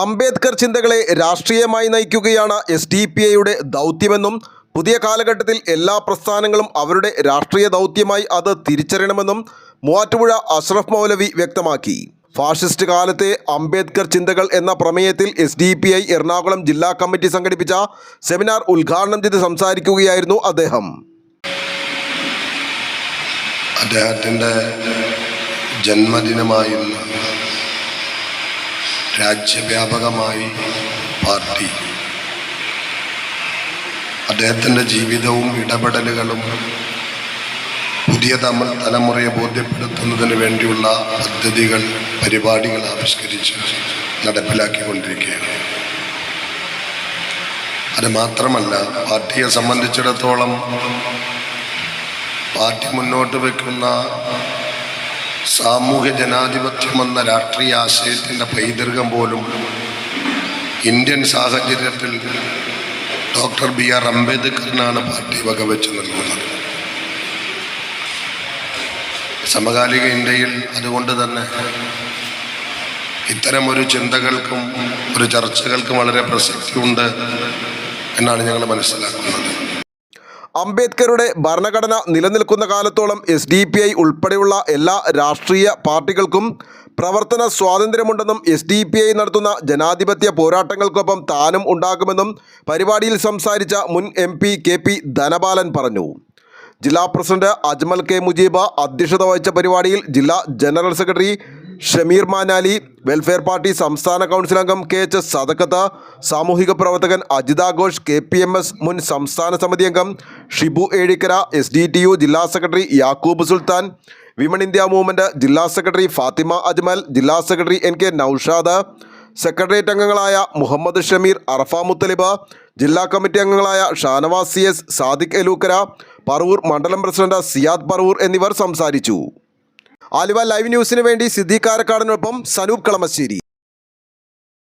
അംബേദ്കർ ചിന്തകളെ രാഷ്ട്രീയമായി നയിക്കുകയാണ് SDPIയുടെ ദൗത്യമെന്നും പുതിയ കാലഘട്ടത്തിൽ എല്ലാ പ്രസ്ഥാനങ്ങളും അവരുടെ രാഷ്ട്രീയ ദൗത്യമായി അത് തിരിച്ചറിയണമെന്നും മൂവാറ്റുപുഴ അഷ്റഫ് മൗലവി വ്യക്തമാക്കി. ഫാഷിസ്റ്റ് കാലത്തെ അംബേദ്കർ ചിന്തകൾ എന്ന പ്രമേയത്തിൽ SDPI എറണാകുളം ജില്ലാ കമ്മിറ്റി സംഘടിപ്പിച്ച സെമിനാർ ഉദ്ഘാടനം ചെയ്ത് സംസാരിക്കുകയായിരുന്നു അദ്ദേഹം. അദ്ദേഹത്തിൻ്റെ ജന്മദിനമായിരുന്ന രാജ്യവ്യാപകമായി പാർട്ടി അദ്ദേഹത്തിൻ്റെ ജീവിതവും ഇടപെടലുകളും പുതിയ തലമുറയെ ബോധ്യപ്പെടുത്തുന്നതിന് വേണ്ടിയുള്ള പദ്ധതികൾ പരിപാടികൾ ആവിഷ്കരിച്ച് നടപ്പിലാക്കിക്കൊണ്ടിരിക്കുകയാണ്. അത് മാത്രമല്ല, പാർട്ടിയെ സംബന്ധിച്ചിടത്തോളം പാർട്ടി മുന്നോട്ട് വയ്ക്കുന്ന സാമൂഹ്യ ജനാധിപത്യമെന്ന രാഷ്ട്രീയ ആശയത്തിൻ്റെ പൈതൃകം പോലും ഇന്ത്യൻ സാഹചര്യത്തിൽ ഡോക്ടർ BR അംബേദ്കറിനാണ് പാർട്ടി വകവെച്ച് നൽകുന്നത്. സമകാലിക ഇന്ത്യയിൽ അതുകൊണ്ട് തന്നെ ഇത്തരമൊരു ചിന്തകൾക്കും ഒരു ചർച്ചകൾക്കും വളരെ പ്രസക്തിയുണ്ട് എന്നാണ് ഞങ്ങൾ മനസ്സിലാക്കുന്നത്. അംബേദ്കറുടെ ഭരണഘടന നിലനിൽക്കുന്ന കാലത്തോളം SDPI ഉൾപ്പെടെയുള്ള എല്ലാ രാഷ്ട്രീയ പാർട്ടികൾക്കും പ്രവർത്തന സ്വാതന്ത്ര്യമുണ്ടെന്നും SDPI നടത്തുന്ന ജനാധിപത്യ പോരാട്ടങ്ങൾക്കൊപ്പം താനും ഉണ്ടാകുമെന്നും പരിപാടിയിൽ സംസാരിച്ച മുൻ MP KP ധനപാലൻ പറഞ്ഞു. ജില്ലാ പ്രസിഡന്റ് അജ്മൽ K മുജീബ അധ്യക്ഷത വഹിച്ച പരിപാടിയിൽ ജില്ലാ general secretary Shameer Manali, Welfare Party സംസ്ഥാന കൗൺസിൽ അംഗം KH സദക്കത്ത്, സാമൂഹിക പ്രവർത്തകൻ അജിത ഘോഷ്, KPMS മുൻ സംസ്ഥാന സമിതി അംഗം ഷിബു ഏഴിക്കര, SDTU ജില്ലാ secretary Yakoob Sulthan, Women India Movement ജില്ലാ സെക്രട്ടറി ഫാത്തിമ അജ്മൽ, ജില്ലാ സെക്രട്ടറി NK നൌഷാദ്, സെക്രട്ടേറിയറ്റ് അംഗങ്ങളായ മുഹമ്മദ് ഷമീർ, അറഫ മുത്തലിബ്, ജില്ലാ കമ്മിറ്റി അംഗങ്ങളായ ഷാനവാസ് CS, സാദിഖ് എലൂക്കര, പറവൂർ മണ്ഡലം പ്രസിഡന്റ് സിയാദ് പറവൂർ എന്നിവർ സംസാരിച്ചു. ആലുവ ലൈവ് ന്യൂസിന് വേണ്ടി സിദ്ദീഖ് കാരക്കാടിനൊപ്പം സനൂപ് കളമശ്ശേരി.